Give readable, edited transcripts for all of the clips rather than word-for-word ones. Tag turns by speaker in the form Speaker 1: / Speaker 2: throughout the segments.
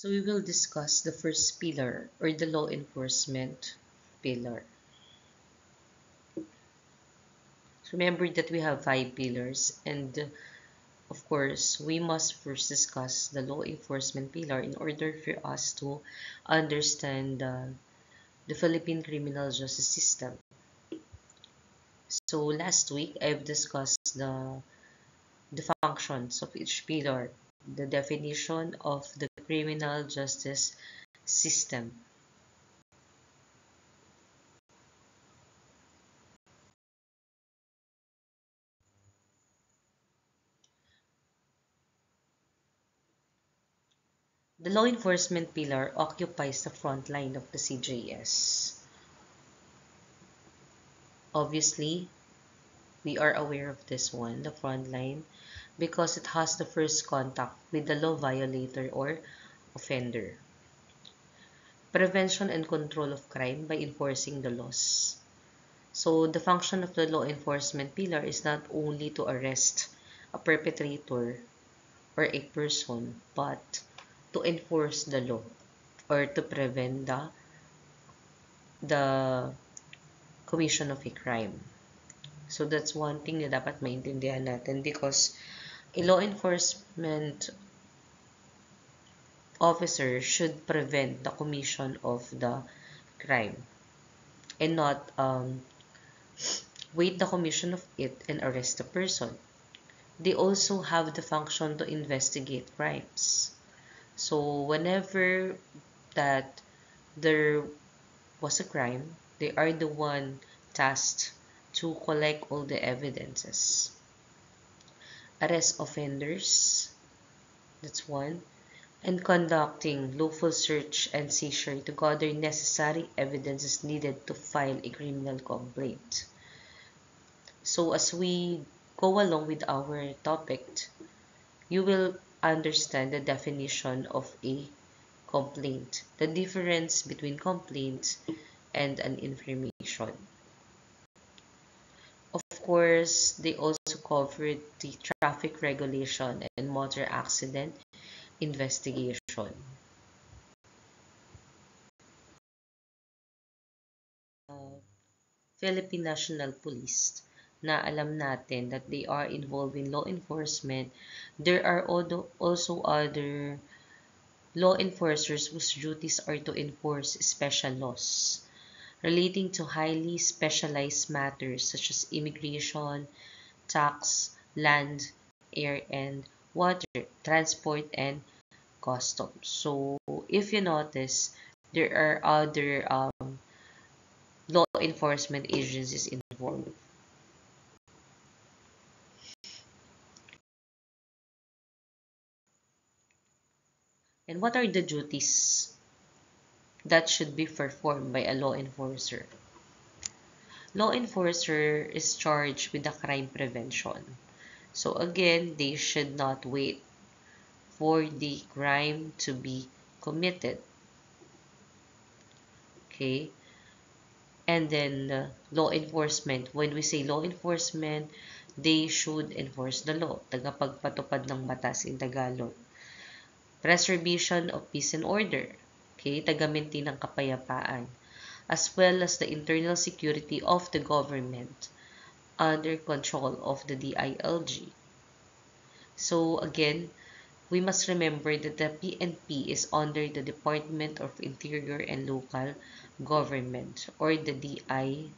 Speaker 1: So we will discuss the first pillar, or the law enforcement pillar. Remember that we have 5 pillars, and of course, we must first discuss the law enforcement pillar in order for us to understand the Philippine criminal justice system. So last week, I've discussed the functions of each pillar, the definition of the criminal justice system. The law enforcement pillar occupies the front line of the CJS. Obviously, we are aware of this one, the front line, because it has the first contact with the law violator or offender. Prevention and control of crime by enforcing the laws. So the function of the law enforcement pillar is not only to arrest a perpetrator or a person, but to enforce the law or to prevent the commission of a crime. So that's one thing na dapat maintindihan natin, because a law enforcement officer should prevent the commission of the crime and not wait the commission of it and arrest the person. They also have the function to investigate crimes. So whenever that there was a crime, they are the one tasked to collect all the evidences. Arrest offenders, that's one, and conducting lawful search and seizure to gather necessary evidences needed to file a criminal complaint. So as we go along with our topic, you will understand the definition of a complaint, the difference between complaint and an information. Of course, they also covered the traffic regulation and motor accident investigation. Philippine National Police, na alam natin that they are involved in law enforcement, there are also other law enforcers whose duties are to enforce special laws relating to highly specialized matters such as immigration, tax, land, air, and water, transport, and customs. So, if you notice, there are other law enforcement agencies involved. And what are the duties that should be performed by a law enforcer? Law enforcer is charged with the crime prevention. So again, they should not wait for the crime to be committed. Okay? And then law enforcement, when we say law enforcement, they should enforce the law. Tagapagpatupad ng batas in Tagalog. Preservation of peace and order. Okay? Tagaminti ng kapayapaan. As well as the internal security of the government under control of the DILG. So again, we must remember that the PNP is under the Department of Interior and Local Government, or the DILG.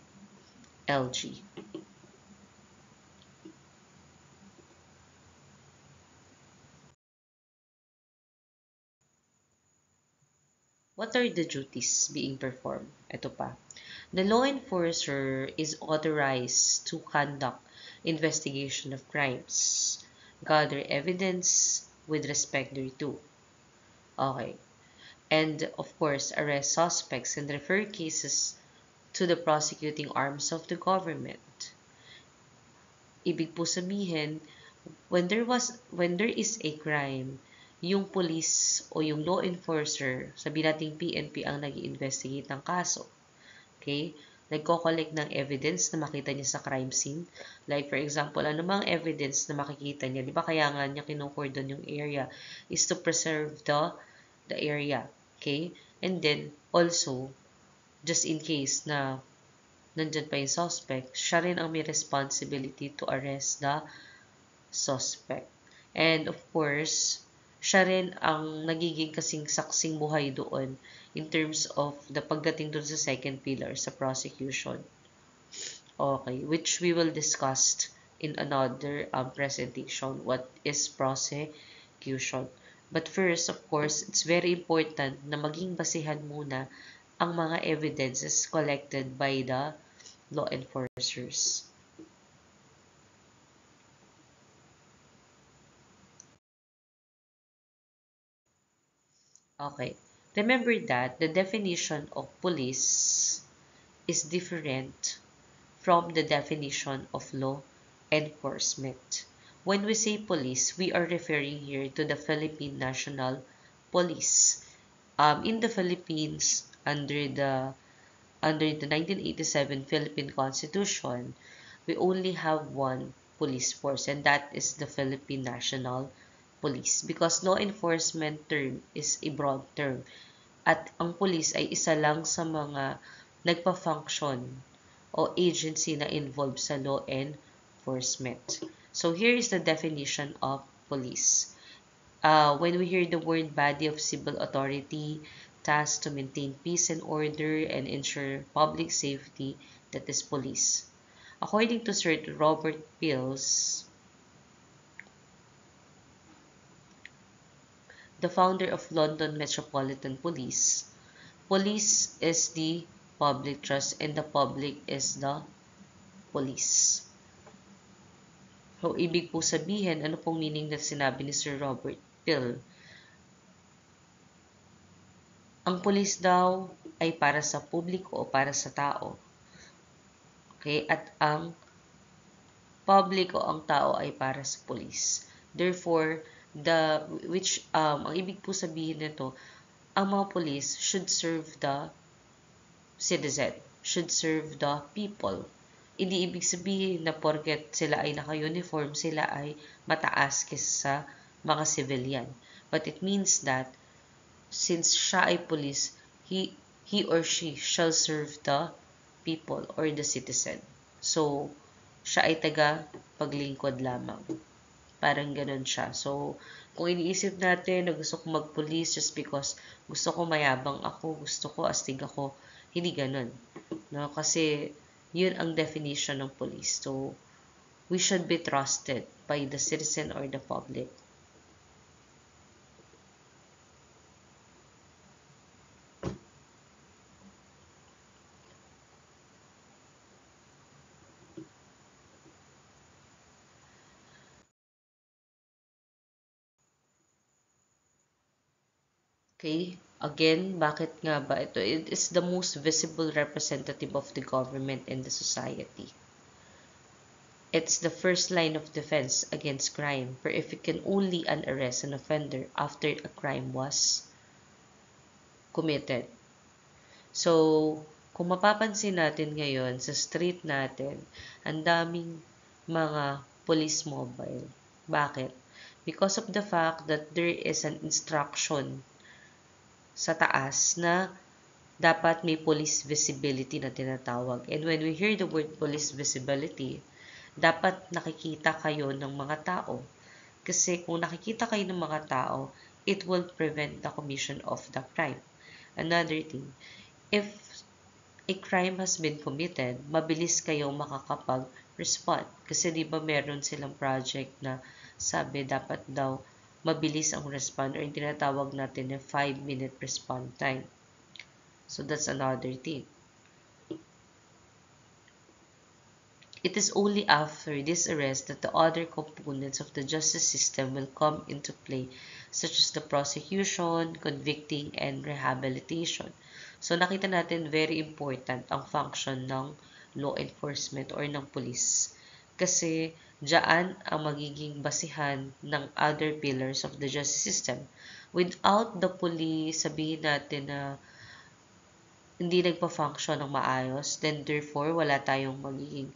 Speaker 1: What are the duties being performed? Ito pa. The law enforcer is authorized to conduct investigation of crimes, gather evidence with respect thereto. Okay. And of course, arrest suspects and refer cases to the prosecuting arms of the government. Ibig po sabihin, when there is a crime, yung police o yung law enforcer, sabihin natin PNP ang nag-investigate ng kaso. Okay? Nagko-collect ng evidence na makita niya sa crime scene. Like for example, ano mang evidence na makikita niya. Di ba kaya nga niya kinukordon yung area is to preserve the the area. Okay? And then, also, just in case na nandyan pa yung suspect, siya rin ang may responsibility to arrest the suspect. And of course, siya rin ang nagiging kasing saksing buhay doon in terms of the pagdating doon sa second pillar, sa prosecution. Okay, which we will discuss in another presentation, what is prosecution. But first, of course, it's very important na maging basihan muna ang mga evidences collected by the law enforcers. Okay. Remember that the definition of police is different from the definition of law enforcement. When we say police, we are referring here to the Philippine National Police. In the Philippines, under the 1987 Philippine Constitution, we only have one police force, and that is the Philippine National Police, because law enforcement term is a broad term at ang police ay isa lang sa mga nagpa-function o agency na involved sa law enforcement. So here is the definition of police. When we hear the word body of civil authority tasked to maintain peace and order and ensure public safety, that is police. According to Sir Robert Pills, the founder of London Metropolitan Police, police is the public trust and the public is the police. So, ibig po sabihin, ano pong meaning na sinabi ni Sir Robert Pill? Ang police daw ay para sa publiko o para sa tao. Okay? At ang public o ang tao ay para sa police. Therefore, ang ibig po sabihin nito, ang mga police should serve the citizen, should serve the people. Hindi ibig sabihin na porket sila ay naka-uniform, sila ay mataas kaysa sa mga civilian. But it means that since siya ay police, he or she shall serve the people or the citizen. So, siya ay taga-paglingkod lamang. Parang ganun siya. So, kung iniisip natin na gusto ko mag-police just because gusto ko mayabang ako, gusto ko astig ako, hindi ganun. No? Kasi, yun ang definition ng police. So, we should be trusted by the citizen or the public. Okay, again, bakit nga ba ito? It is the most visible representative of the government and the society. It's the first line of defense against crime, for if it can only unarrest an offender after a crime was committed. So, kung mapapansin natin ngayon sa street natin, ang daming mga police mobile. Bakit? Because of the fact that there is an instruction sa taas na dapat may police visibility na tinatawag. And when we hear the word police visibility, dapat nakikita kayo ng mga tao. Kasi kung nakikita kayo ng mga tao, it will prevent the commission of the crime. Another thing, if a crime has been committed, mabilis kayong makakapag-respond. Kasi di ba meron silang project na sabi dapat daw mabilis ang respond or yung tinatawag natin na 5-minute respond time. So that's another thing. It is only after this arrest that the other components of the justice system will come into play, such as the prosecution, convicting, and rehabilitation. So nakita natin very important ang function ng law enforcement or ng police. Kasi diyan ang magiging basihan ng other pillars of the justice system. Without the police, sabihin natin na hindi nagpa-function ng maayos, then therefore wala tayong magiging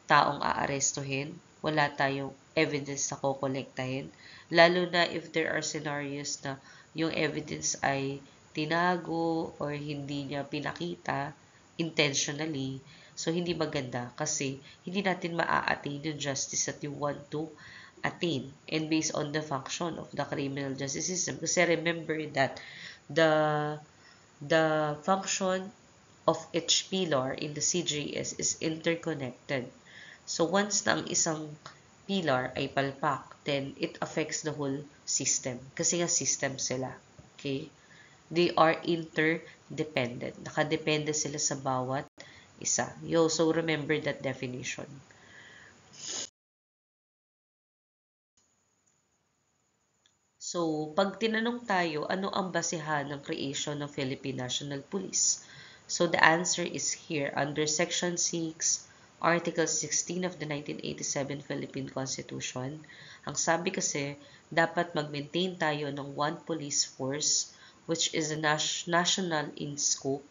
Speaker 1: taong aarestuhin, wala tayong evidence na kokolektahin, lalo na if there are scenarios na yung evidence ay tinago or hindi niya pinakita intentionally, so hindi maganda kasi hindi natin maa-attain yung justice that you want to attain and based on the function of the criminal justice system. Kasi remember that the the function of each pillar in the CJS is interconnected. So once na ang isang pillar ay palpak, then it affects the whole system. Kasi nga system sila. Okay? They are interdependent. Nakadepende sila sa bawat isa. So remember that definition. So, pag tinanong tayo, ano ang basehan ng creation ng Philippine National Police? So, the answer is here under Section 6, Article 16 of the 1987 Philippine Constitution. Ang sabi kasi, dapat mag-maintain tayo ng one police force which is a national in scope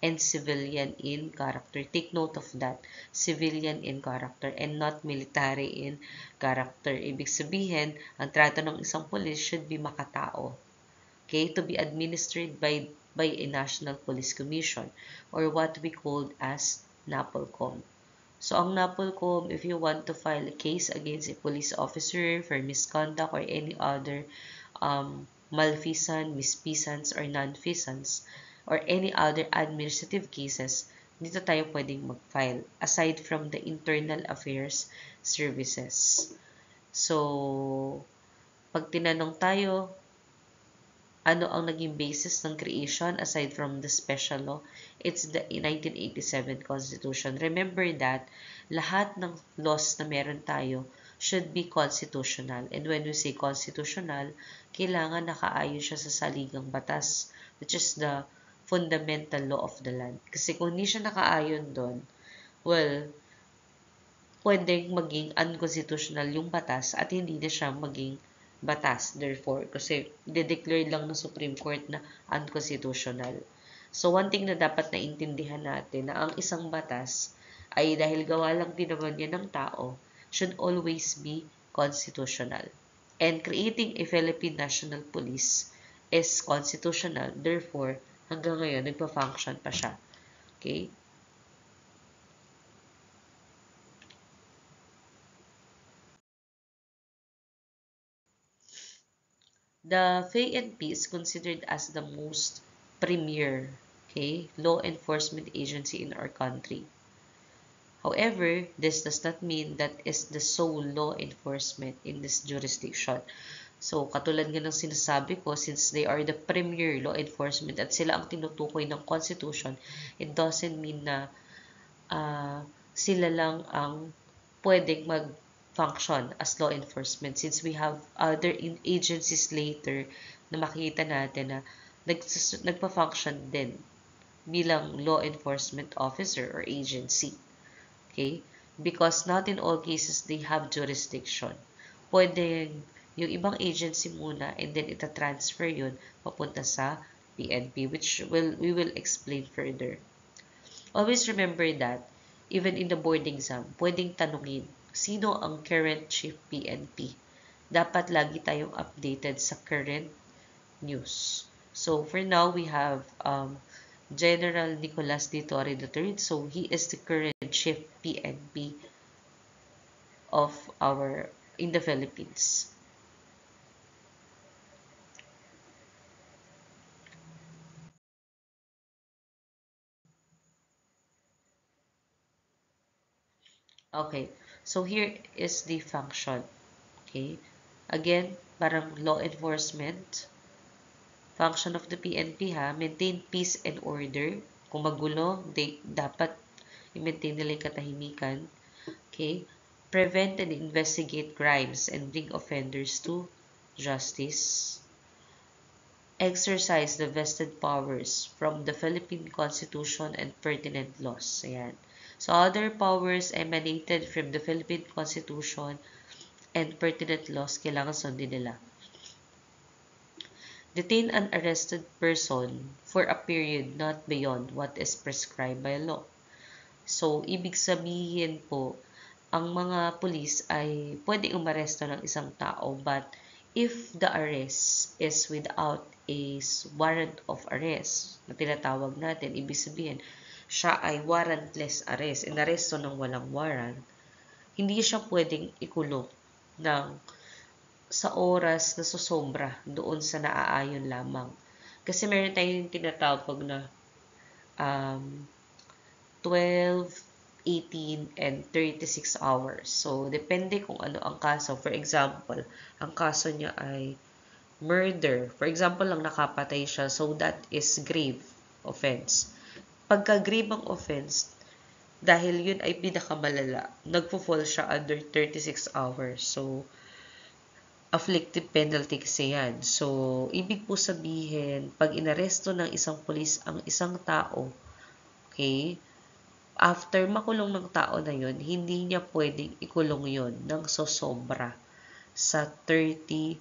Speaker 1: and civilian in character. Take note of that. Civilian in character and not military in character. Ibig sabihin, ang trato ng isang police should be makatao. Okay? To be administered by a National Police Commission or what we called as NAPOLCOM. So, ang NAPOLCOM, if you want to file a case against a police officer for misconduct or any other malfeasance, misfeasance, or nonfeasance, or any other administrative cases, dito tayo pwedeng mag-file aside from the internal affairs services. So, pag tinanong tayo, ano ang naging basis ng creation aside from the special law? It's the 1987 Constitution. Remember that lahat ng laws na meron tayo should be constitutional. And when we say constitutional, kailangan nakaayon siya sa saligang batas, which is the fundamental law of the land. Kasi kung hindi siya nakaayon doon, well, pwedeng maging unconstitutional yung batas at hindi na siya maging batas. Therefore, kasi de-declare lang ng Supreme Court na unconstitutional. So, one thing na dapat naintindihan natin na ang isang batas ay dahil gawa lang din naman yan ng tao, should always be constitutional. And creating a Philippine National Police is constitutional. Therefore, hanggang ngayon, nagpa-function pa siya. Okay? The PNP is considered as the most premier, okay, law enforcement agency in our country. However, this does not mean that is the sole law enforcement in this jurisdiction. So, katulad nga ng sinasabi ko, since they are the premier law enforcement at sila ang tinutukoy ng Constitution, it doesn't mean na sila lang ang pwedeng mag-function as law enforcement since we have other agencies later na makikita natin na nagpa-function din bilang law enforcement officer or agency. Okay? Because not in all cases they have jurisdiction. Pwedeng yung ibang agency muna and then ita-transfer yun papunta sa PNP which we will explain further. Always remember that even in the board exam, pwedeng tanungin sino ang current chief PNP. Dapat lagi tayong updated sa current news. So for now, we have General Nicolas D. Torre III. So he is the current chief PNP of in the Philippines. Okay, so here is the function. Okay, again, parang law enforcement. Function of the PNP maintain peace and order. Kung magulo, dapat i-maintain nila yung katahimikan. Okay, prevent and investigate crimes and bring offenders to justice. Exercise the vested powers from the Philippine Constitution and pertinent laws. Ayan. So, other powers emanated from the Philippine Constitution and pertinent laws, kailangan sundin nila. Detain an arrested person for a period not beyond what is prescribed by law. So, ibig sabihin po, ang mga pulis ay pwede umaresto ng isang tao but if the arrest is without a warrant of arrest, na tinatawag natin, ibig sabihin, siya ay warrantless arrest, inaresto ng walang warrant, hindi siya pwedeng ikulong ng sa oras na susobra doon sa naaayon lamang. Kasi meron tayong tinatawag na 12, 18, and 36 hours. So, depende kung ano ang kaso. For example, ang kaso niya ay murder. For example, lang nakapatay siya. So, that is grave offense. Pagka grave ang offense, dahil yun ay pinakamalala, nagpo-fall siya under 36 hours. So, afflictive penalty kasi yan. So, ibig po sabihin, pag inaresto ng isang pulis ang isang tao, okay, after makulong ng tao na yun, hindi niya pwedeng ikulong yun ng sosobra sa 36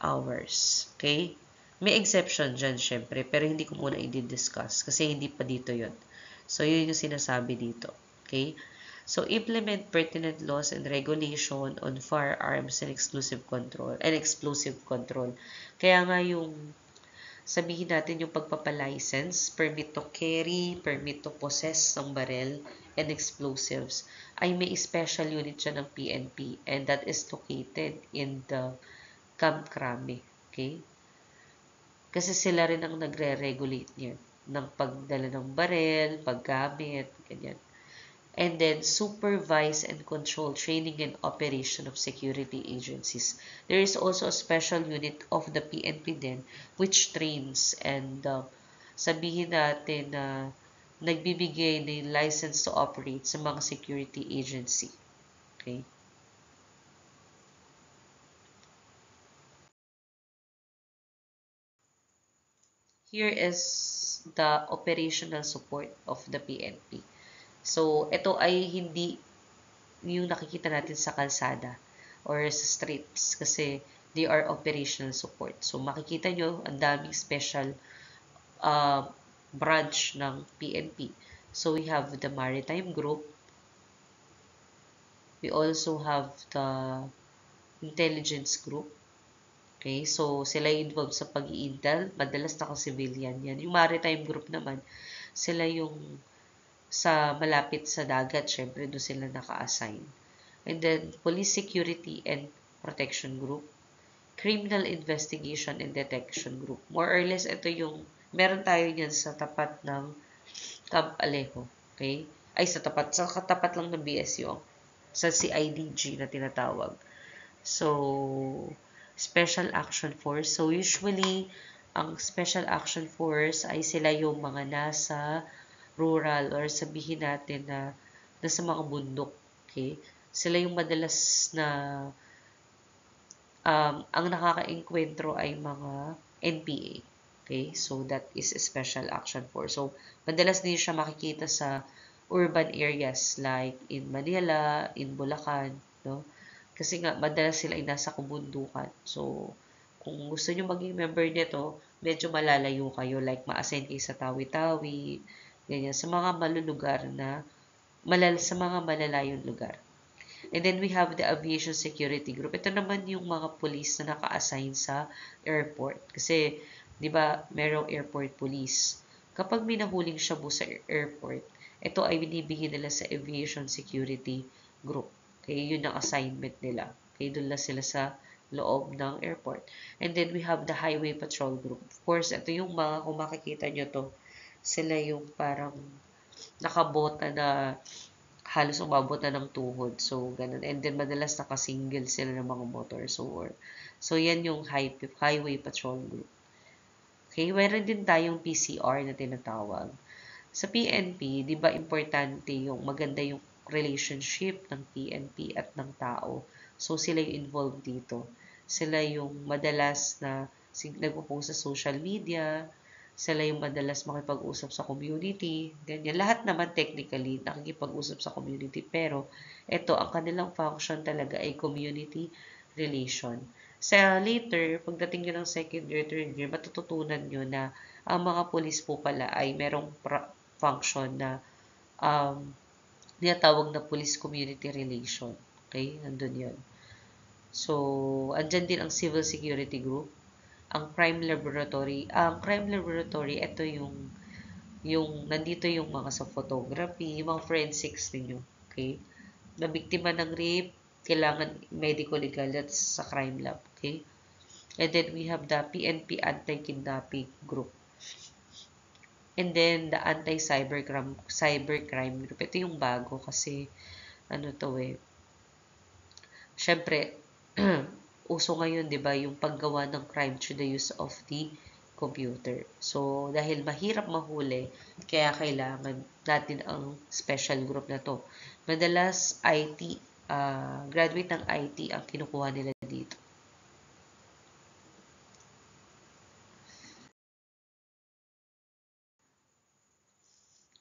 Speaker 1: hours. Okay? May exception dyan, syempre, pero hindi ko muna i-discuss kasi hindi pa dito yun. So, yun yung sinasabi dito. Okay? So, implement pertinent laws and regulation on firearms and exclusive control and explosive control. Kaya nga yung sabihin natin yung pagpapalicense, permit to carry, permit to possess ng barrel, and explosives, ay may special unit siya ng PNP, and that is located in the Camp Crame. Okay? Kasi sila rin ang nagre-regulate niyan ng pagdala ng barrel, paggamit, ganyan. And then supervise and control training and operation of security agencies. There is also a special unit of the PNP din which trains and sabihin natin na nagbibigay ng license to operate sa mga security agency. Okay? Here is the operational support of the PNP. So, ito ay hindi yung nakikita natin sa kalsada or sa streets kasi they are operational support. So, makikita nyo, ang daming special branch ng PNP. So, we have the Maritime Group. We also have the Intelligence Group. Okay, so sila yung involved sa pag-i-intel. Madalas naka-civilian yan. Yung Maritime Group naman, sila yung sa malapit sa dagat, syempre doon sila naka-assign. And then, Police Security and Protection Group, Criminal Investigation and Detection Group. More or less, ito yung, meron tayo niyan sa tapat ng Camp Alejo. Okay? Ay, sa katapat lang ng BSU. Sa CIDG na tinatawag. So, Special Action Force. So, usually, ang Special Action Force ay sila yung mga nasa rural or sabihin natin na nasa mga bundok. Okay? Sila yung madalas na ang nakaka-enkwentro ay mga NPA. Okay? So, that is a Special Action Force. So, madalas din siya makikita sa urban areas like in Manila, in Bulacan, no? Kasi nga, madalas sila ay nasa kabundukan. So, kung gusto nyo maging member nito, medyo malalayo kayo. Like, ma-assign kayo sa Tawi-Tawi, ganyan. Sa mga malulugar na, sa mga malalayong lugar. And then, we have the Aviation Security Group. Ito naman yung mga police na naka-assign sa airport. Kasi, di ba, merong airport police. Kapag may nahuling shabu sa airport, ito ay binibigyan nila sa Aviation Security Group. Okay, yun ang assignment nila. Okay, doon lang sila sa loob ng airport. And then, we have the Highway Patrol Group. Of course, ito yung mga, kung makikita nyo to, sila yung parang nakabota na halos umabot na ng tuhod. So, ganun. And then, madalas nakasingle sila ng mga motor. So, yan yung Highway Patrol Group. Okay, meron din tayong PCR na tinatawag. Sa PNP, di ba importante yung maganda yung relationship ng PNP at ng tao. So, sila yung involved dito. Sila yung madalas na nagpo-post sa social media, sila yung madalas makipag-usap sa community, ganyan. Lahat naman technically nakikipag-usap sa community, pero ito, ang kanilang function talaga ay community relation. Sa later, pagdating nyo ng second year, third year, matututunan nyo na ang mga police po pala ay merong function na tinatawag na police community relation. Okay? Nandun yun. So, andyan din ang Civil Security Group, ang Crime Laboratory. Ang Crime Laboratory, ito yung nandito yung mga sa photography, yung mga forensics ninyo. Okay? Na biktima ng rape, kailangan medical legal, that's sa crime lab. Okay? And then we have the PNP Anti-Kidnapping Group. And then the Anti-Cybercrime Group. Ito yung bago kasi ano to syempre, uso ngayon, di ba, yung paggawa ng crime through the use of the computer. So, dahil mahirap mahuli, kaya kailangan natin ang special group na to. Madalas, IT, graduate ng IT ang kinukuha nila dito.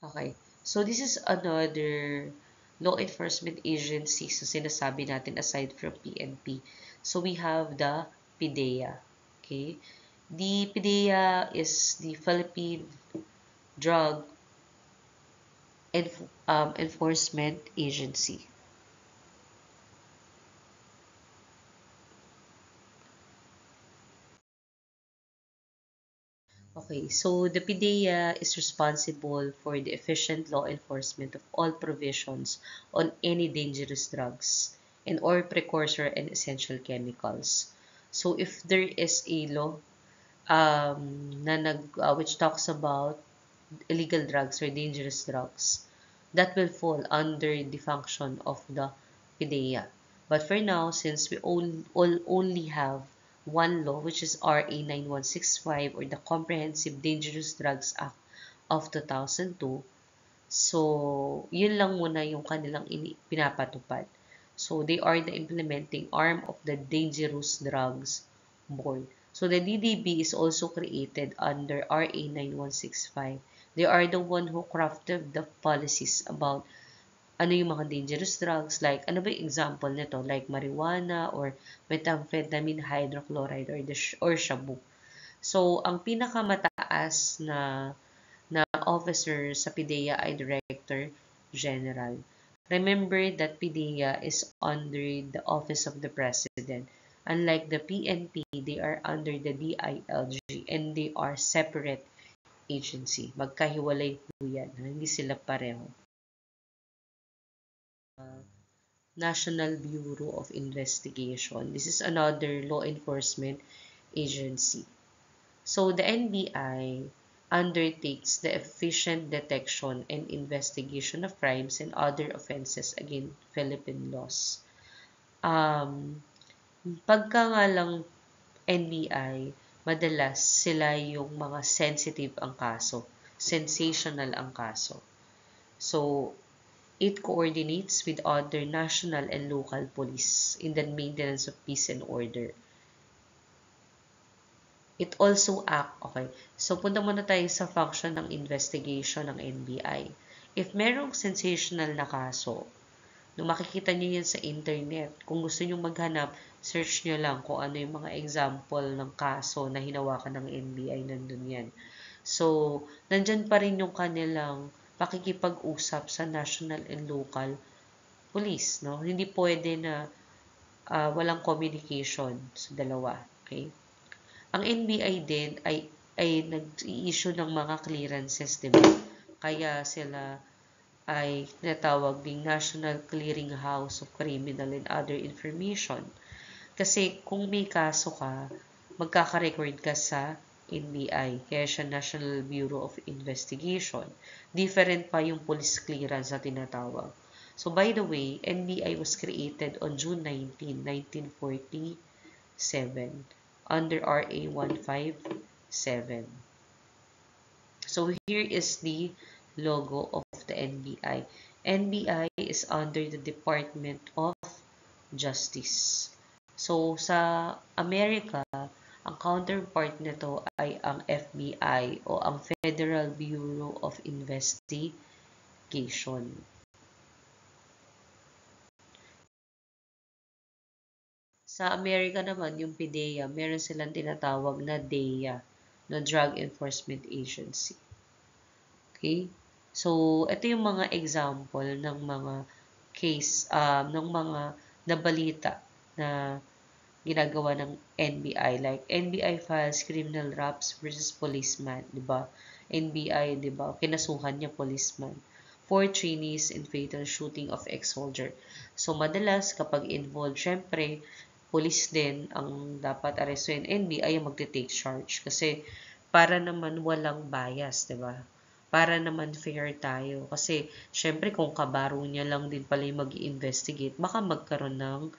Speaker 1: Okay. So, this is another law enforcement agency sa sinasabi natin aside from PNP. So, we have the PIDEA. Okay. The PIDEA is the Philippine Drug Enforcement Agency. Okay, so the PIDEA is responsible for the efficient law enforcement of all provisions on any dangerous drugs and or precursor and essential chemicals. So if there is a law which talks about illegal drugs or dangerous drugs, that will fall under the function of the PIDEA. But for now, since we all only have one law, which is RA 9165 or the Comprehensive Dangerous Drugs Act of 2002, so yun lang muna yung kanilang pinapatupad. So they are the implementing arm of the Dangerous Drugs Board. So the DDB is also created under RA 9165. They are the one who crafted the policies about ano yung mga dangerous drugs, like ano ba yung example nito, like marijuana or methamphetamine hydrochloride or shabu. So ang pinakamataas na officer sa PIDEA ay Director General. Remember that PIDEA is under the Office of the President. Unlike the PNP, they are under the DILG and they are separate agency. Magkahiwalay po yan. Hindi sila pareho. National Bureau of Investigation. This is another law enforcement agency. So the NBI undertakes the efficient detection and investigation of crimes and other offenses against Philippine laws. Pagka nga lang NBI, madalas sila yung mga sensitive ang kaso, sensational ang kaso. So, it coordinates with other national and local police in the maintenance of peace and order. It also okay. So, punta muna tayo sa function ng investigation ng NBI. If merong sensational na kaso, nung makikita nyo yan sa internet, kung gusto nyo maghanap, search nyo lang kung ano yung mga example ng kaso na hinawakan ng NBI, nandun yan. So, nandyan pa rin yung kanilang pakikipag-usap sa national and local police, no? Hindi pwede na walang communication sa dalawa, okay? Ang NBI din ay nag-i-issue ng mga clearances, di ba? Kaya sila ay tinatawag ding National Clearinghouse of Criminal and Other Information. Kasi kung may kaso ka, magkaka-record ka sa NBI, kaya siya National Bureau of Investigation. Different pa yung police clearance na tinatawag. So by the way, NBI was created on June 19, 1947 under RA 157. So here is the logo of the NBI. NBI is under the Department of Justice. So sa Amerika, ang counterpart nito ay ang FBI o ang Federal Bureau of Investigation. Sa Amerika naman, yung PIDEA, meron silang tinatawag na DEA, na Drug Enforcement Agency. Okay? So, ito yung mga example ng mga case, ng mga nabalita na ginagawa ng NBI. Like, NBI files criminal raps versus policeman, di ba? NBI, di ba? Kinasuhan niya policeman. 4 trainees in fatal shooting of ex-soldier. So, madalas kapag involved, syempre, police din ang dapat arestuin. NBI ang magte-take charge. Kasi, para naman walang bias, di ba? Para naman fair tayo. Kasi, syempre, kung kabaro niya lang din pala yung mag-i-investigate, baka magkaroon ng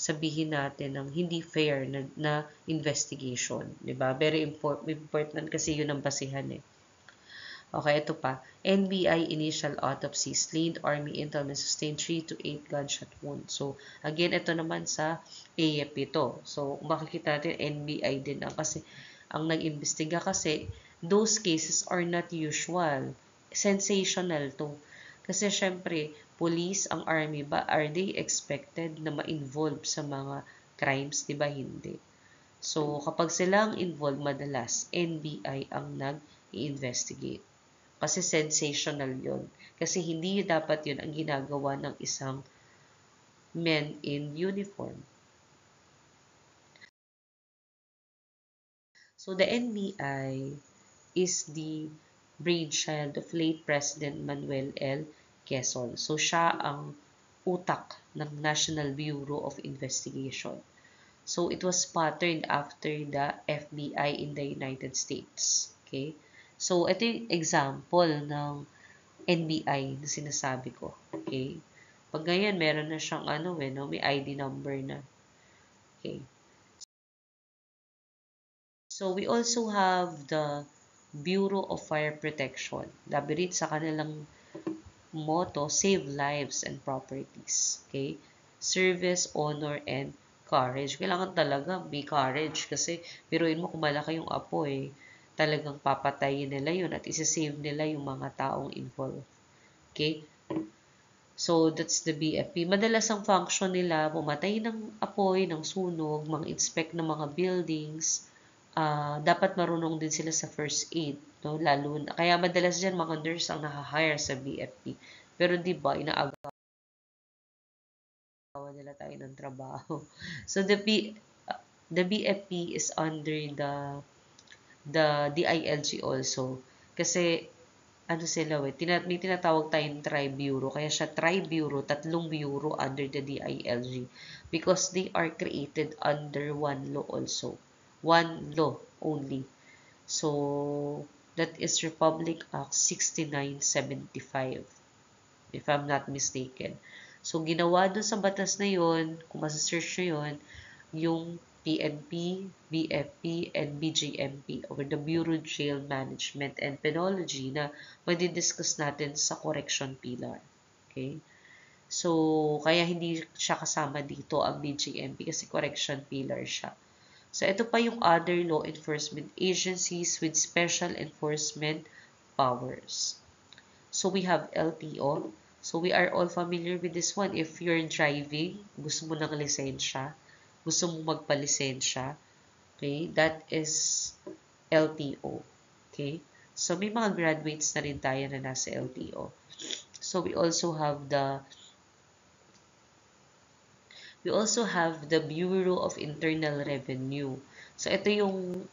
Speaker 1: sabihin natin ng hindi fair na investigation. Diba? Very important kasi yun ang basihan eh. Okay, ito pa. NBI initial autopsy, slain Army intel sustained 3 to 8 gunshot wound. So, again, ito naman sa AFP to. So, makikita natin NBI din kasi ang nag-imbestiga kasi those cases are not usual. Sensational to. Kasi syempre, police, ang army ba, are they expected na ma-involve sa mga crimes? Diba hindi? So, kapag sila ang involved, madalas, NBI ang nag-i-investigate. Kasi sensational yon. Kasi hindi dapat yun ang ginagawa ng isang men in uniform. So, the NBI is the brainchild of late President Manuel L. Quezon. So, siya ang utak ng National Bureau of Investigation. So, it was patterned after the FBI in the United States. Okay? So, ito yung example ng NBI na sinasabi ko. Okay? Pag ganyan, meron na siyang may ID number na. Okay? So, we also have the Bureau of Fire Protection. Labirit sa kanilang motto, save lives and properties. Okay? Service, honor, and courage. Kailangan talaga may courage kasi biruin mo kung malaki yung apoy, talagang papatayin nila yun at isa-save nila yung mga taong involved. Okay? So, that's the BFP. Madalas ang function nila, pumatay ng apoy, ng sunog, mag-inspect ng mga buildings. Dapat marunong din sila sa first aid. No? Lalo na, kaya madalas dyan mga nurse ang nakahire sa BFP. Pero di ba, inaagawan nila tayo ng trabaho. So, the BFP is under the DILG also. Kasi, sila may tinatawag tayong tri-bureau. Kaya siya tri-bureau, 3 bureau under the DILG. Because they are created under one law also. One law only. So, that is Republic Act 6975. If I'm not mistaken. So, ginawa dun sa batas na yon, kung masa-search nyo yun, yung PNP, BFP, and BJMP or the Bureau of Jail Management and Penology na madidiscuss natin sa correction pillar. Okay? So, kaya hindi siya kasama dito ang BJMP kasi correction pillar siya. So, ito pa yung other law enforcement agencies with special enforcement powers. So, we have LTO. So, we are all familiar with this one. If you're driving, gusto mo ng lisensya, gusto mo magpalisensya, okay, that is LTO. Okay? So, may mga graduates na rin tayo na nasa LTO. So, we also have the Bureau of Internal Revenue. So, ito yung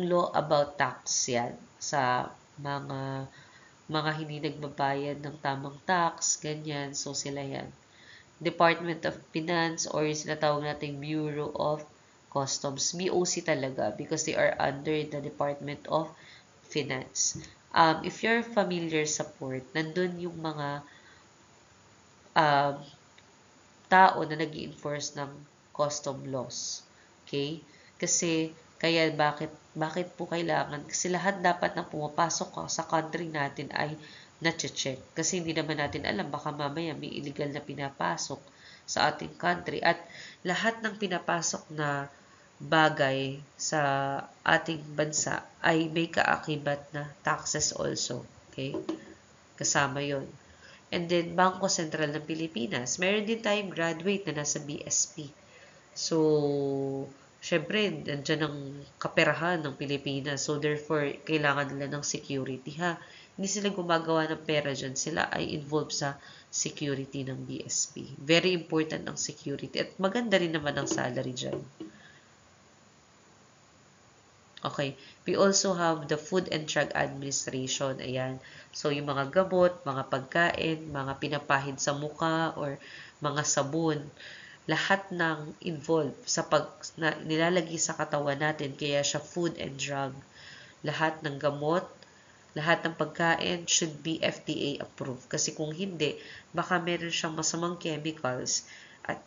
Speaker 1: law about tax yan sa mga hindi nagbabayad ng tamang tax, ganyan. So, sila yan. Department of Finance or sinatawag natin Bureau of Customs. BOC talaga because they are under the Department of Finance. If you're familiar sa port, nandun yung mga tao na nag-i-enforce ng custom laws. Okay? Kasi, kaya bakit po kailangan? Kasi lahat dapat na pumapasok sa country natin ay na-check. Kasi hindi naman natin alam, baka mamaya may illegal na pinapasok sa ating country. At lahat ng pinapasok na bagay sa ating bansa ay may kaakibat na taxes also. Okay? Kasama yon. And then, Bangko Sentral ng Pilipinas. Meron din tayong graduate na nasa BSP. So, syempre, nandyan ang kaperahan ng Pilipinas. So, therefore, kailangan nila ng security, ha? Hindi sila gumagawa ng pera dyan. Sila ay involved sa security ng BSP. Very important ang security. At maganda rin naman ang salary dyan. Okay. We also have the Food and Drug Administration. Ayan. So, yung mga gamot, mga pagkain, mga pinapahid sa muka, or mga sabon, lahat ng involved sa nilalagay sa katawan natin, kaya siya food and drug. Lahat ng gamot, lahat ng pagkain should be FDA approved. Kasi kung hindi, baka meron siyang masamang chemicals at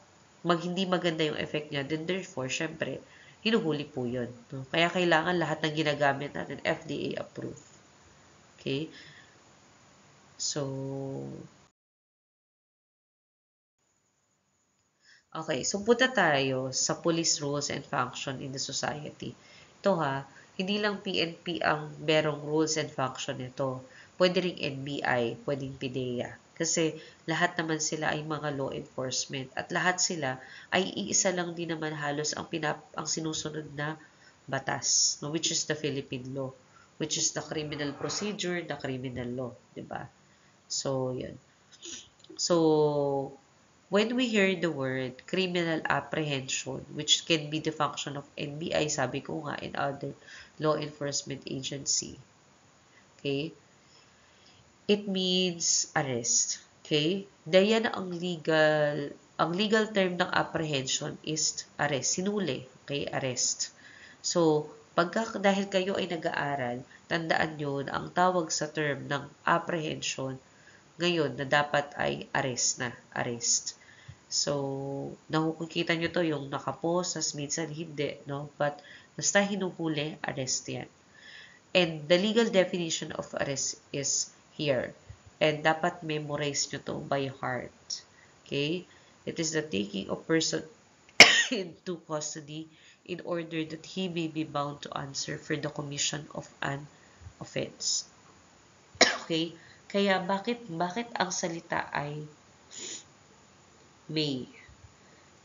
Speaker 1: hindi maganda yung effect niya. Then therefore, syempre, hinuhuli po yun. No? Kaya kailangan lahat ng ginagamit natin FDA approved. Okay? So, okay. So, punta tayo sa police roles and function in the society. Ito hindi lang PNP ang merong rules and function nito. Pwede ring NBI, pwedeng PIDEA. Kasi lahat naman sila ay mga law enforcement at lahat sila ay iisa lang din naman halos ang sinusunod na batas, no, which is the Philippine law, which is the criminal procedure, the criminal law, 'di ba? So, 'yun. So, when we hear the word criminal apprehension, which can be the function of NBI, sabi ko nga, and other law enforcement agency, okay, it means arrest. Okay? Dahil ang legal term ng apprehension is arrest. Sinuli. Okay? Arrest. So, dahil kayo ay nag-aaral, tandaan nyo na ang tawag sa term ng apprehension ngayon na dapat ay arrest na. Arrest. So, nakikita nyo to yung nakapos, as minsan hindi, no? But, basta hinuhuli, arrest yan. And the legal definition of arrest is here. And dapat memorize nyo to by heart. Okay? It is the taking of person into custody in order that he may be bound to answer for the commission of an offense. Okay? Kaya bakit ang salita ay may?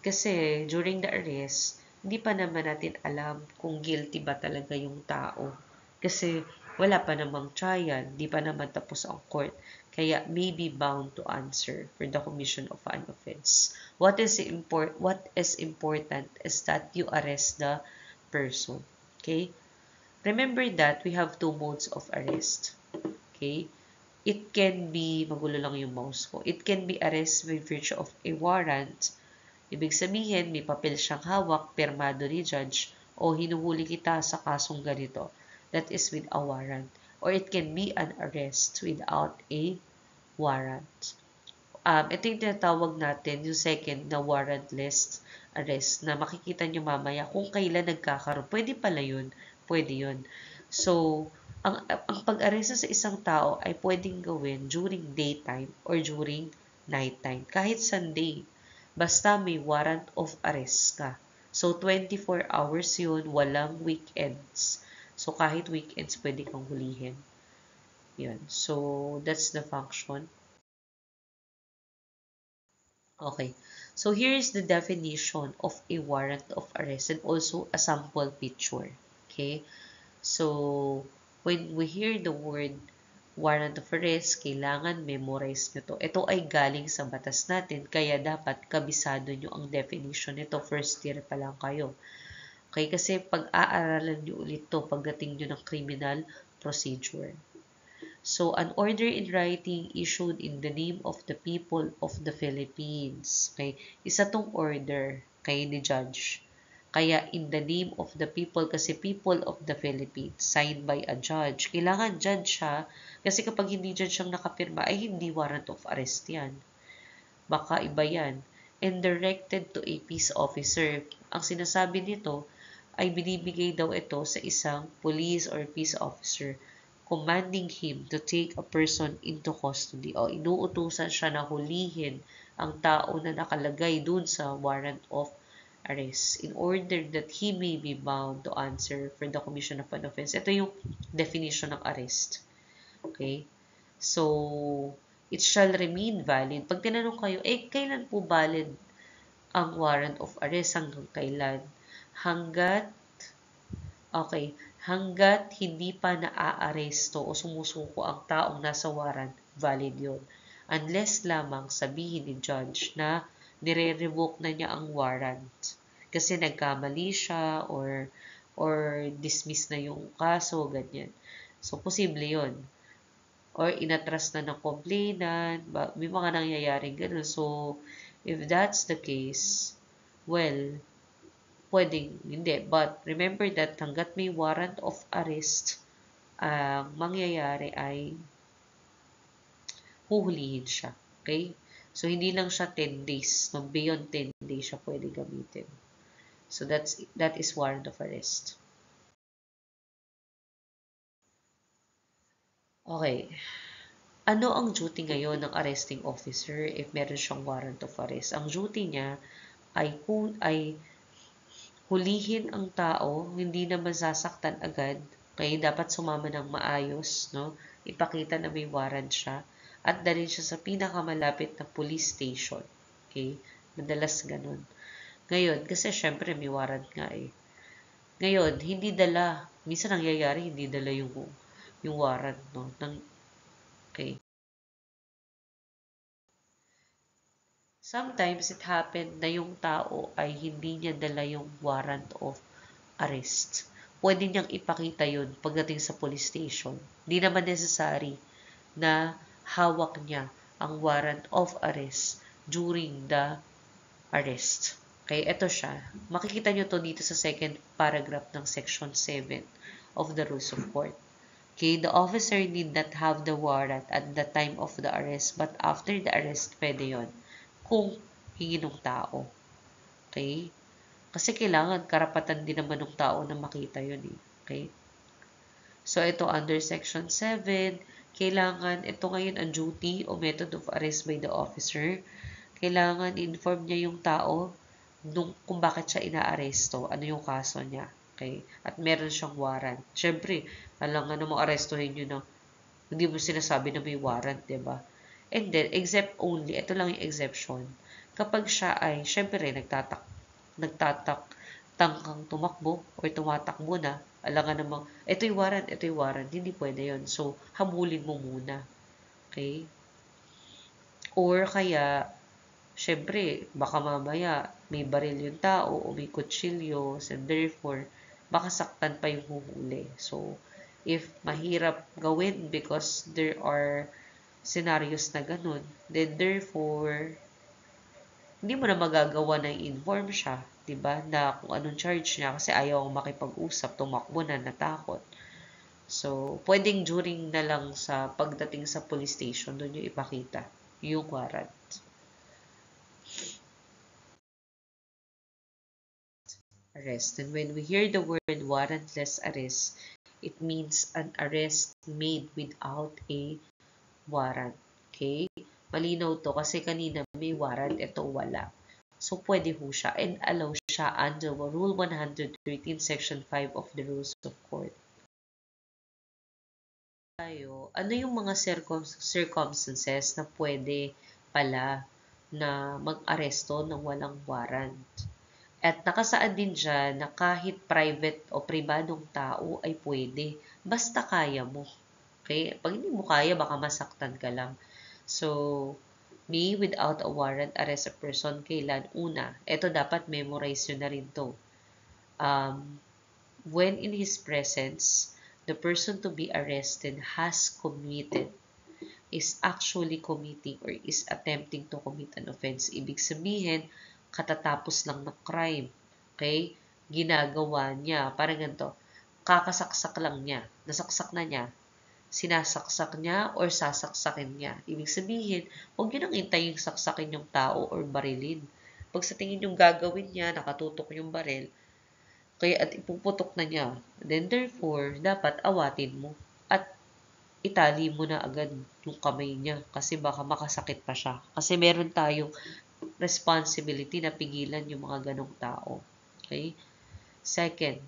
Speaker 1: Kasi during the arrest, hindi pa naman natin alam kung guilty ba talaga yung tao. Kasi wala pa namang trial, di pa naman tapos ang court. Kaya may be bound to answer for the commission of an offense. What is important is that you arrest the person. Okay? Remember that we have two modes of arrest. Okay? It can be, magulo lang yung mouse ko, it can be arrest by virtue of a warrant. Ibig sabihin, may papel siyang hawak, permado ni judge, o hinuhuli kita sa kasong ganito. That is with a warrant. Or it can be an arrest without a warrant. Ito yung tinatawag natin, yung second na warrantless arrest, na makikita nyo mamaya kung kailan nagkakaroon. Pwede pala yun. Pwede yun. So, ang pag-aresta sa isang tao ay pwedeng gawin during daytime or during nighttime. Kahit Sunday. Basta may warrant of arrest ka. So, 24 hours yun, walang weekends. So, kahit weekends, pwede kang hulihin. Yun. So, that's the function. Okay. So, here is the definition of a warrant of arrest and also a sample picture. Okay. So, when we hear the word warrant of arrest, kailangan memorize nyo to. Ito ay galing sa batas natin, kaya dapat kabisado nyo ang definition nito. First year pa lang kayo. Okay, kasi pag-aaralan nyo ulit to pagdating nyo ng criminal procedure. So, an order in writing issued in the name of the people of the Philippines. Okay, isa tong order kay ni judge. Kaya in the name of the people, kasi people of the Philippines, signed by a judge. Kailangan judge siya, kasi kapag hindi judge siyang nakapirma, ay hindi warrant of arrest yan. Baka iba yan. And directed to a peace officer. Ang sinasabi nito, ay binibigay daw ito sa isang police or peace officer, commanding him to take a person into custody, o inuutusan siya na hulihin ang tao na nakalagay dun sa warrant of arrest in order that he may be bound to answer for the commission of an offense. Ito yung definition ng arrest. Okay? So, it shall remain valid. Pag tinanong kayo, kailan po valid ang warrant of arrest? Hanggang kailan? Okay. hanggat hindi pa naaaresto o sumusuko ang taong nasa warrant, valid yun. Unless lamang sabihin ni judge na nire-revoke na niya ang warrant. Kasi nagkamali siya or dismiss na yung kaso, ganyan. So, posible yun. Or inatras na ng complainant. May mga nangyayaring ganun. So, if that's the case, well, pwedeng hindi. But remember that hanggat may warrant of arrest, ang mangyayari ay huhulihin siya. Okay? So, hindi lang siya 10 days. No? Beyond 10 days siya pwede gamitin. So, that is warrant of arrest. Okay. Ano ang duty ngayon ng arresting officer if meron siyang warrant of arrest? Ang duty niya ay hulihin ang tao, hindi na masasaktan agad. Kaya dapat sumama ng maayos, no? Ipakita na may warrant siya at dalhin siya sa pinakamalapit na police station. Okay? Madalas ganun. Ngayon, kasi syempre may warrant nga eh. Ngayon, hindi dala. Minsan nangyayari, hindi dala yung warrant, no? Okay. Sometimes it happened na yung tao ay hindi niya dala yung warrant of arrest. Pwede niyang ipakita yun pagdating sa police station. Hindi naman necessary na hawak niya ang warrant of arrest during the arrest. Okay, ito siya. Makikita niyo to dito sa second paragraph ng section 7 of the Rules of Court. Okay, the officer need not have the warrant at the time of the arrest, but after the arrest, pwede yon kung hingi ng tao. Okay? Kasi kailangan, karapatan din naman ng tao na makita yun eh. Okay? So, ito under section 7, kailangan, ito ngayon ang duty o method of arrest by the officer. Kailangan inform niya yung tao kung bakit siya inaaresto, ano yung kaso niya. Okay? At meron siyang warrant. Siyempre, alam nga namang arestuhin nyo na hindi mo sinasabi na may warrant, diba? And then, except only, ito lang yung exception. Kapag siya ay, syempre, tangkang tumakbo or tumatakbo na, alangan namang, ito yung warrant, hindi pwede yon. So, habulin mo muna. Okay? Or kaya, syempre, baka mamaya, may baril yung tao o may kutsilyo, and therefore, baka saktan pa yung huhuli. So, if mahirap gawin because there are scenarios na ganun, then therefore, hindi mo na magagawa na i-inform siya, diba? Na kung anong charge niya kasi ayaw makipag-usap, tumakbo na, natakot. So, pwedeng during na lang sa pagdating sa police station, doon yung ipakita yung warrant. Arrest. And when we hear the word warrantless arrest, it means an arrest made without a warrant. Okay? Malinaw to kasi kanina may warrant, ito wala. So, pwede ho siya and allow siya under Rule 113, Section 5 of the Rules of Court. Ano yung mga circumstances na pwede pala na mag-aresto ng walang warrant? At nakasaad din dyan na kahit private o pribadong tao ay pwede. Basta kaya mo. Okay? Pag hindi mo kaya, baka masaktan ka lang. So, may without a warrant arrest a person kailan? Una, ito dapat memorize nyo na rin to. When in his presence, the person to be arrested has committed, is actually committing or is attempting to commit an offense. Ibig sabihin, katatapos lang ng crime. Okay? Ginagawa niya. Parang ganito. Kakasaksak lang niya. Nasaksak na niya. Sinasaksak niya or sasaksakin niya. Ibig sabihin, huwag niyo nang intayin saksakin yung tao or barilin. Pag sa tingin yung gagawin niya, nakatutok yung baril, kaya at ipuputok na niya. Then therefore, dapat awatin mo. At itali mo na agad yung kamay niya kasi baka makasakit pa siya. Kasi meron tayong responsibility na pigilan yung mga ganong tao. Okay? Second,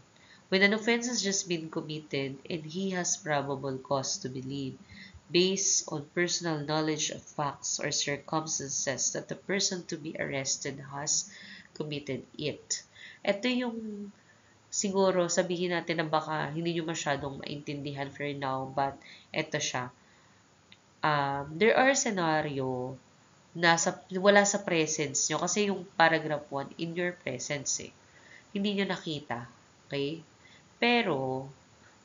Speaker 1: when an offense has just been committed and he has probable cause to believe, based on personal knowledge of facts or circumstances that the person to be arrested has committed it. Ito yung siguro sabihin natin na baka hindi nyo masyadong maintindihan for now, but eto siya. There are scenario na wala sa presence nyo kasi yung paragraph 1, in your presence eh. Hindi nyo nakita. Okay? Pero,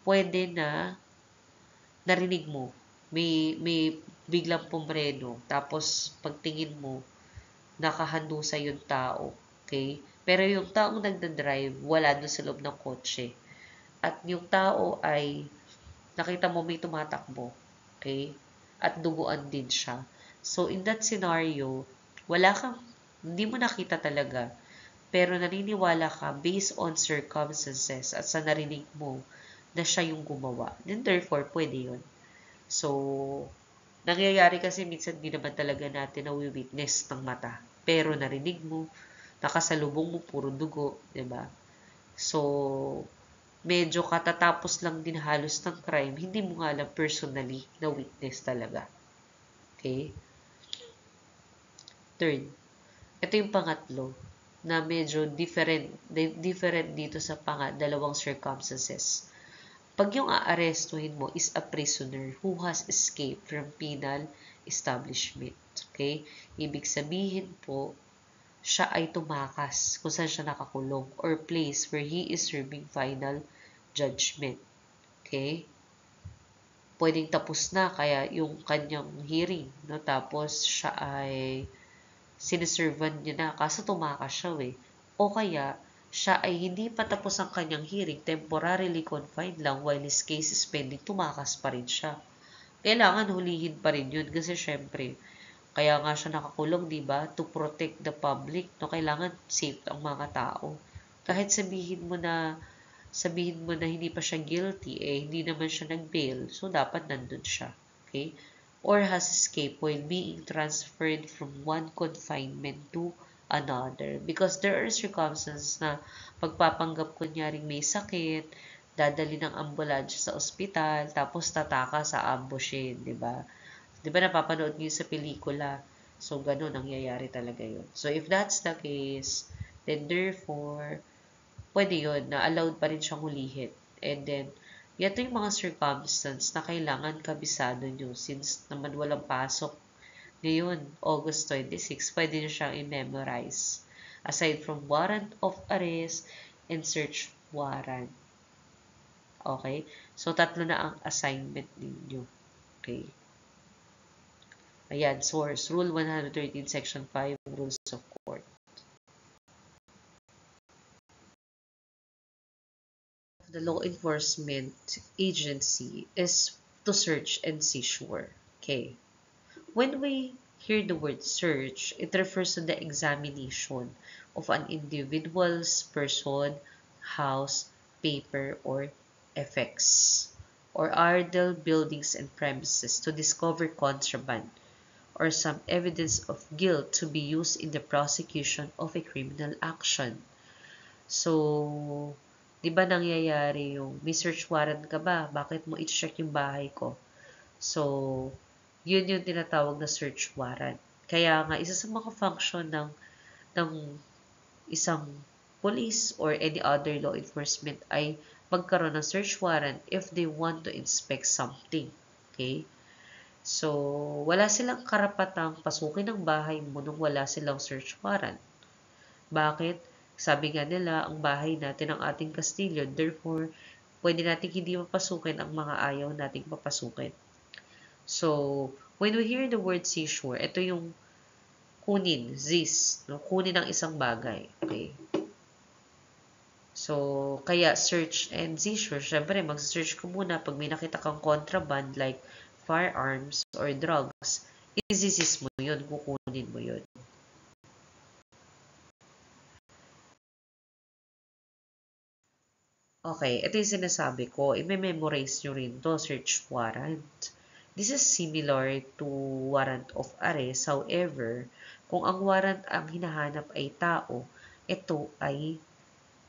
Speaker 1: pwede na narinig mo. May biglang pumreno. Tapos, pagtingin mo, nakahando sa yung tao. Okay? Pero yung taong nagda-drive, wala doon sa loob ng kotse. At yung tao ay, nakita mo may tumatakbo. Okay? At duguan din siya. So, in that scenario, hindi mo nakita talaga. Pero naniniwala ka based on circumstances at sa narinig mo na siya yung gumawa. Then therefore, pwede yun. So, nangyayari kasi minsan di naman talaga natin na-witness ng mata. Pero narinig mo, nakasalubong mo, puro dugo, di ba? So, medyo katatapos lang din halos ng crime, hindi mo nga lang personally na witness talaga. Okay? Third, ito yung pangatlo, na medyo different dito sa dalawang circumstances. Pag yung aarestuhin mo is a prisoner who has escaped from penal establishment. Okay? Ibig sabihin po, siya ay tumakas kung saan siya nakakulong or place where he is serving final judgment. Okay? Pwedeng tapos na kaya yung kanyang hearing, no? Tapos siya ay siniservan niya na kaso tumakas siya eh. O kaya siya ay hindi pa tapos ang kanyang hearing, temporarily confined lang while his case is pending, tumakas pa rin siya. Kailangan hulihin pa rin yun kasi syempre, kaya nga siya nakakulong, di ba? To protect the public, no? Kailangan safe ang mga tao. Kahit sabihin mo na hindi pa siya guilty, hindi naman siya nag-bail, so dapat nandun siya. Okay? Or has escaped while being transferred from one confinement to another. Because there are circumstances na pagpapanggap kunyaring may sakit, dadali ng ambulansya sa ospital, tapos tataka sa ambushin, di ba? Di ba napapanood niyo sa pelikula? So, ganun, nangyayari talaga yun. So, if that's the case, then therefore, pwede yun, na allowed pa rin siyang hulihin. And then, ito yung mga circumstance na kailangan kabisado nyo since naman walang pasok ngayon, August 26, pwede nyo siyang i-memorize. Aside from warrant of arrest and search warrant. Okay? So, tatlo na ang assignment ninyo. Okay? Ayan, source. Rule 113, Section 5, Rules of Court. The law enforcement agency is to search and seizure. Okay? When we hear the word search, it refers to the examination of an individual's person, house, paper, or effects, or idle buildings and premises to discover contraband or some evidence of guilt to be used in the prosecution of a criminal action. So, di ba nangyayari yung may search warrant ka ba? Bakit mo i-check yung bahay ko? So, yun yung tinatawag na search warrant. Kaya nga, isa sa mga function ng isang police or any other law enforcement ay magkaroon ng search warrant if they want to inspect something. Okay? So, wala silang karapatang pasukin ang bahay mo nung wala silang search warrant. Bakit? Sabi nga nila, ang bahay natin ang ating kastilyo, therefore, pwede natin hindi mapasukin ang mga ayaw nating papasukin. So, when we hear the word seizure, ito yung kunin, seize, no? Kunin ang isang bagay. Okay? So, kaya search and seizure, syempre, mag-search ko muna pag may nakita kang contraband like firearms or drugs, i-seize mo yun, kukunin mo yun. Okay, ito yung sinasabi ko, i-memorize nyo rin to, search warrant. This is similar to warrant of arrest. However, kung ang warrant ang hinahanap ay tao, ito ay,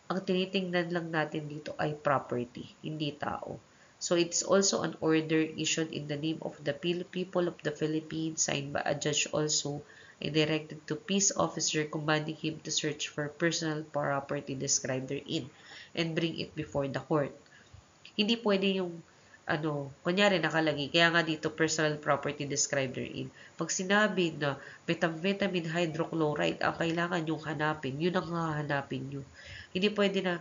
Speaker 1: ang tinitingnan lang natin dito ay property, hindi tao. So, it's also an order issued in the name of the people of the Philippines, signed by a judge also, and directed to peace officer commanding him to search for personal property described therein. and bring it before the court. Hindi pwede yung kunyari nakalagay, kaya nga dito personal property described therein. Pag sinabi na methamphetamine hydrochloride ang kailangan yung hanapin, yun ang hahanapin nyo. Hindi pwede na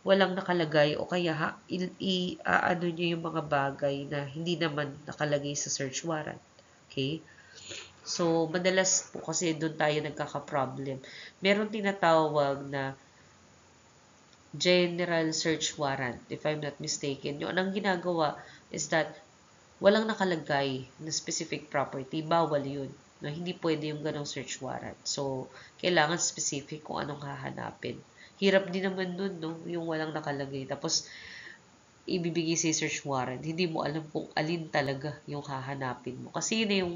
Speaker 1: walang nakalagay o kaya ano nyo yung mga bagay na hindi naman nakalagay sa search warrant. Okay? So, madalas po kasi doon tayo nagkaka-problem. Meron tinatawag na general search warrant, if I'm not mistaken. Yung anong ginagawa is that walang nakalagay na specific property. Bawal yun. No, hindi pwede yung ganong search warrant. So, kailangan specific kung anong hahanapin. Hirap din naman nun, no? Yung walang nakalagay. Tapos, ibibigay sa search warrant. Hindi mo alam kung alin talaga yung hahanapin mo. Kasi yun na yung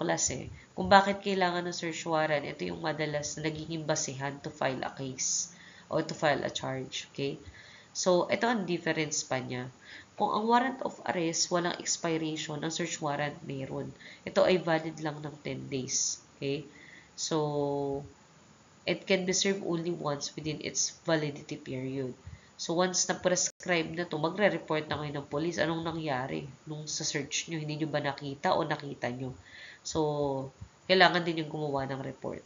Speaker 1: klase. Kung bakit kailangan ng search warrant, ito yung madalas na nagiging basehan to file a case or to file a charge. Okay? So, ito ang difference pa niya. Kung ang warrant of arrest, walang expiration, ang search warrant meron. Ito ay valid lang ng 10 days. Okay? So, it can be served only once within its validity period. So, once na prescribe na to, magre-report na kayo ng police. Anong nangyari nung sa search nyo? Hindi nyo ba nakita o nakita nyo? So, kailangan din yung gumawa ng report.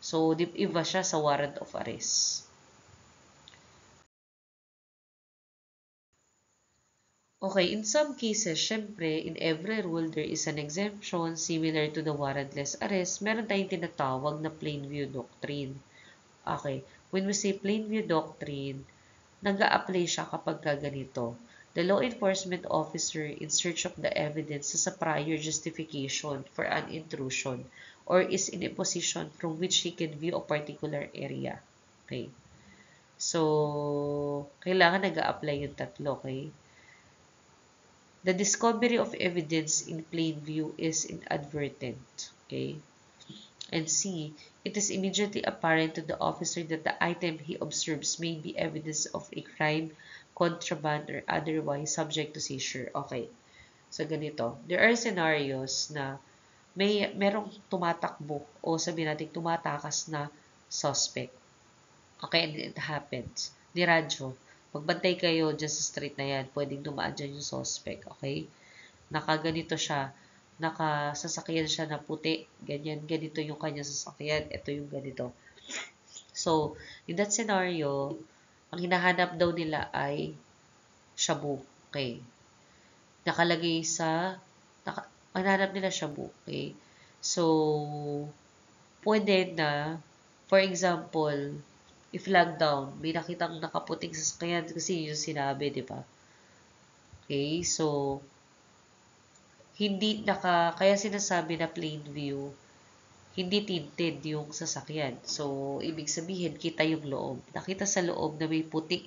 Speaker 1: So, iba siya sa warrant of arrest. Okay, in some cases, syempre, in every rule, there is an exemption similar to the warrantless arrest. Meron tayong tinatawag na plain view doctrine. Okay, when we say plain view doctrine, nag-a-apply siya kapag ganito. The law enforcement officer in search of the evidence has a prior justification for an intrusion or is in a position from which he can view a particular area. Okay. So, kailangan nag-a-apply yung tatlo, okay? The discovery of evidence in plain view is inadvertent, okay? And C, it is immediately apparent to the officer that the item he observes may be evidence of a crime, contraband, or otherwise subject to seizure. Okay. So, ganito. There are scenarios na merong tumatakbo o sabihin natin tumatakas na suspect. Okay, and it happens. Di radyo. Magbantay kayo dyan sa street na yan. Pwedeng dumaan dyan yung suspect. Okay? Nakaganito siya. Nakasasakyan siya na puti. Ganyan. Ganito yung kanya sasakyan. Ito yung ganito. So, in that scenario, ang hinahanap daw nila ay shabu. Okay? Nakalagay sa ang hinahanap nila shabu. Okay? So, pwede na, for example, i-flag down. May nakitang nakaputing sasakyan kasi yung sinabi, di ba? Okay, so, kaya sinasabi na plain view, hindi tinted yung sasakyan. So, ibig sabihin, kita yung loob. Nakita sa loob na may puti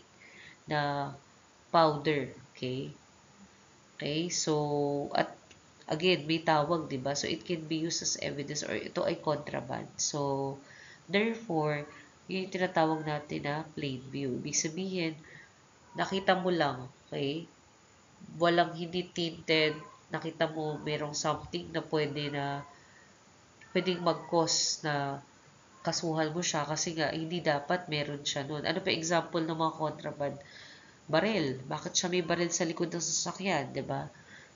Speaker 1: na powder. Okay? Okay, so, at again, may tawag, di ba? So, it can be used as evidence or ito ay contraband. So, therefore, yun yung tinatawag natin na plain view. Ibig sabihin, nakita mo lang, okay? Walang hindi tinted, nakita mo merong something na pwedeng mag-cause na kasuhan mo siya kasi nga hindi dapat meron siya nun. Ano pa example ng mga contraband? Baril. Bakit siya may baril sa likod ng sasakyan, 'di ba?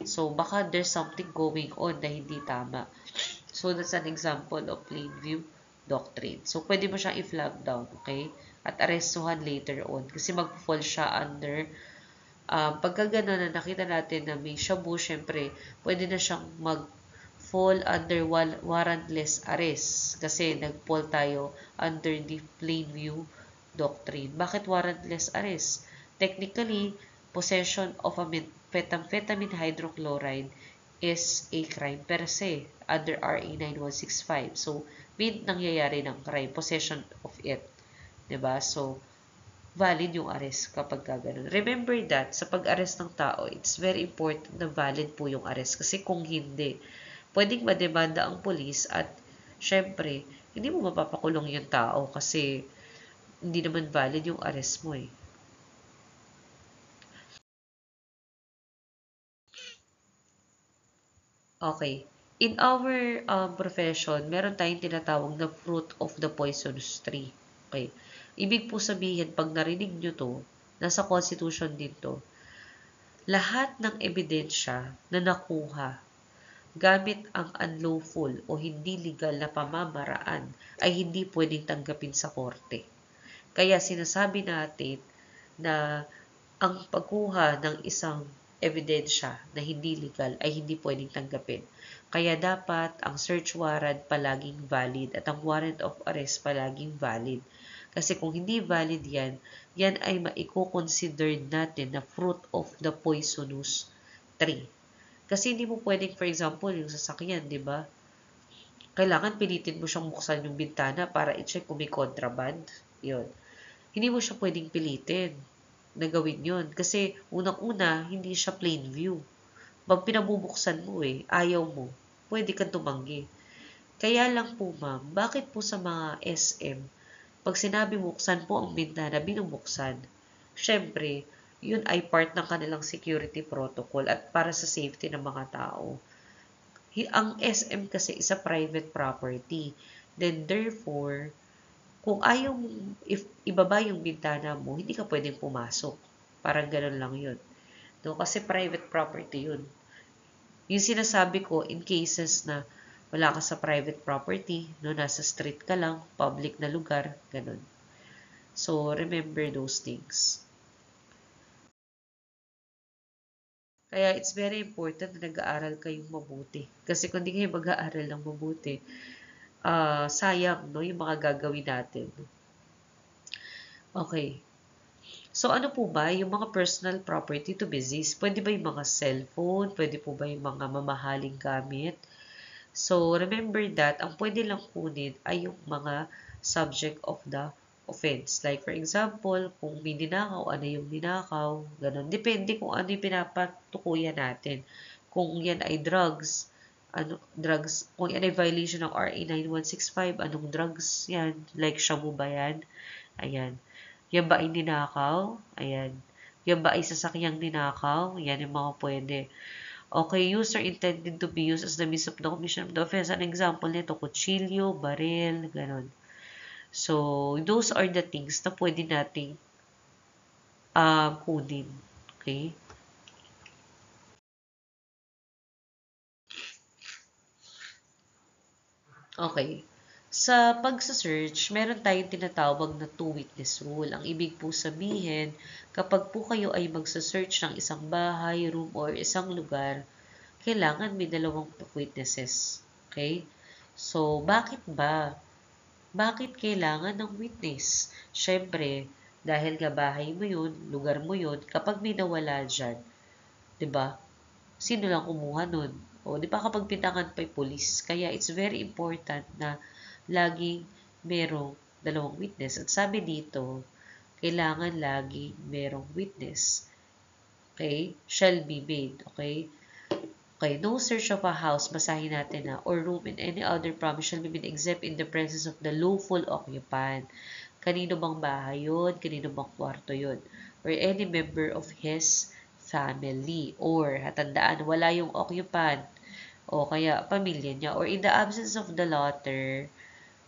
Speaker 1: So baka there's something going on na hindi tama. So that's an example of plain view doctrine. So pwede mo siyang i-flag down, okay? At arestuhan later on kasi mag-fall siya under pagka gano'n na nakita natin na may shabu, syempre, pwede na siyang mag-fall under warrantless arrest kasi nag-fall tayo under the plain view doctrine. Bakit warrantless arrest? Technically, possession of a methamphetamine hydrochloride is a crime per se under RA 9165. So, may nangyayari ng crime, possession of it. 'Di ba? So, valid yung arrest kapag gano'n. Remember that, sa pag-arrest ng tao, it's very important na valid po yung arrest. Kasi kung hindi, pwedeng mademanda ang polis at syempre, hindi mo mapapakulong yung tao kasi hindi naman valid yung arrest mo eh. Okay. In our profession, meron tayong tinatawag na fruit of the poisonous tree. Okay. Ibig po sabihin, pag narinig nyo to, nasa Constitution din to, lahat ng ebidensya na nakuha gamit ang unlawful o hindi legal na pamamaraan ay hindi pwedeng tanggapin sa korte. Kaya sinasabi natin na ang pagkuha ng isang ebidensya na hindi legal ay hindi pwedeng tanggapin. Kaya dapat ang search warrant palaging valid at ang warrant of arrest palaging valid. Kasi kung hindi valid yan ay maiko-consider natin na fruit of the poisonous tree. Kasi hindi mo pwedeng, for example, yung sasakyan, di ba? Kailangan pilitin mo siyang buksan yung bintana para i-check kung may contraband. Yun. Hindi mo siya pwedeng pilitin na gawin yun. Kasi unang-una, hindi siya plain view. Pag pinabubuksan mo ayaw mo, pwede kang tumanggi. Kaya lang po ma'am, bakit po sa mga SM, pag sinabi buksan po ang bintana, binubuksan, syempre, yun ay part ng kanilang security protocol at para sa safety ng mga tao. Ang SM kasi is a private property. Then therefore, kung ayaw mong ibaba yung bintana mo, hindi ka pwedeng pumasok. Parang ganun lang yun. No? Kasi private property yun. Yung sinasabi ko, in cases na wala ka sa private property, no, nasa street ka lang, public na lugar, ganun. So, remember those things. Kaya it's very important na nag-aaral kayong mabuti. Kasi kung di kayo mag-aaral ng mabuti, sayang, no, yung mga gagawin natin. Okay. So, ano po ba yung mga personal property to be seized? Pwede ba yung mga cellphone? Pwede po ba yung mga mamahaling gamit? So, remember that ang pwede lang kunin ay yung mga subject of the offense. Like, for example, kung may ninakaw, ano yung ninakaw? Ganon. Depende kung ano yung pinapatukuyan natin. Kung yan ay drugs, kung yan ay violation ng RA 9165, anong drugs yan? Like, shabu ba yan? Ayan. Yan ba ay ninakaw? Ayan. Yan ba ay sasakyang ninakaw? Yan yung mga pwede. Okay, user intended to be used as the means of the commission of the offense. An example nito, kutsilyo, baril, ganon. So, those are the things na pwede nating kunin. Okay? Okay. Sa pagsa-search, meron tayong tinatawag na two-witness rule. Ang ibig po sabihin, kapag po kayo ay magsa-search ng isang bahay, room, or isang lugar, kailangan may dalawang witnesses. Okay? So, bakit ba? Bakit kailangan ng witness? Siyempre, dahil nga bahay mo yun, lugar mo yun, kapag may nawala dyan, 'di ba? Sino lang kumuha nun? O, 'di ba kapag pitangan pa yung police? Kaya it's very important na laging merong dalawang witness. At sabi dito, kailangan laging merong witness. Okay? Shall be made. Okay? Okay, no search of a house, basahin natin na, or room in any other promise shall be made except in the presence of the lawful occupant. Kanino bang bahay yun? Kanino bang kwarto yun? Or any member of his family. Or, hatandaan, wala yung occupant. O kaya, pamilya niya. Or in the absence of the latter,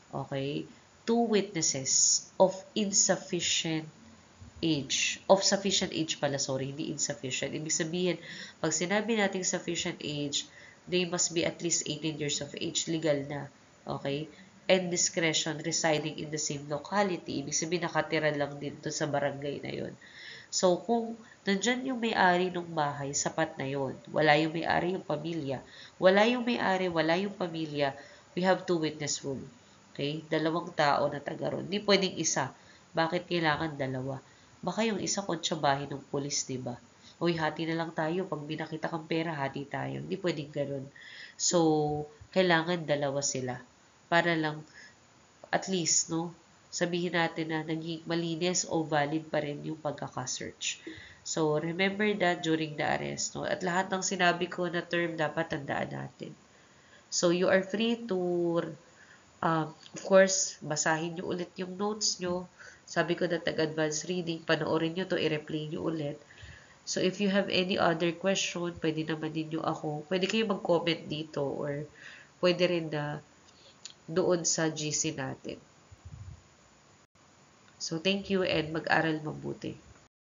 Speaker 1: okay, two witnesses of insufficient age. Of sufficient age pala, sorry, hindi insufficient. Ibig sabihin, pag sinabi natin sufficient age, they must be at least 18 years of age. Legal na. Okay? And discretion residing in the same locality. Ibig sabihin, nakatira lang dito sa barangay na yon. So, kung nandyan yung may-ari ng bahay, sapat na yon. Wala yung may-ari yung pamilya. Wala yung may-ari, wala yung pamilya. We have two witness rule. Okay? Dalawang tao na taga ron. Hindi pwedeng isa. Bakit kailangan dalawa? Baka yung isa kontsabahin ng pulis, diba? Uy, hati na lang tayo. Pag binakita kang pera, hati tayo. Hindi pwedeng ganun. So, kailangan dalawa sila. Para lang, at least, no? Sabihin natin na naging malinis o valid pa rin yung pagkaka-search. So, remember that during the arrest, no? At lahat ng sinabi ko na term, dapat tandaan natin. So, you are free to, of course, basahin nyo ulit yung notes nyo. Sabi ko na tag-advance reading, panoorin nyo to, i-replay nyo ulit. So, if you have any other question, pwede naman ninyo ako, pwede kayo mag-comment dito or pwede rin na doon sa GC natin. So, thank you and mag-aral mabuti.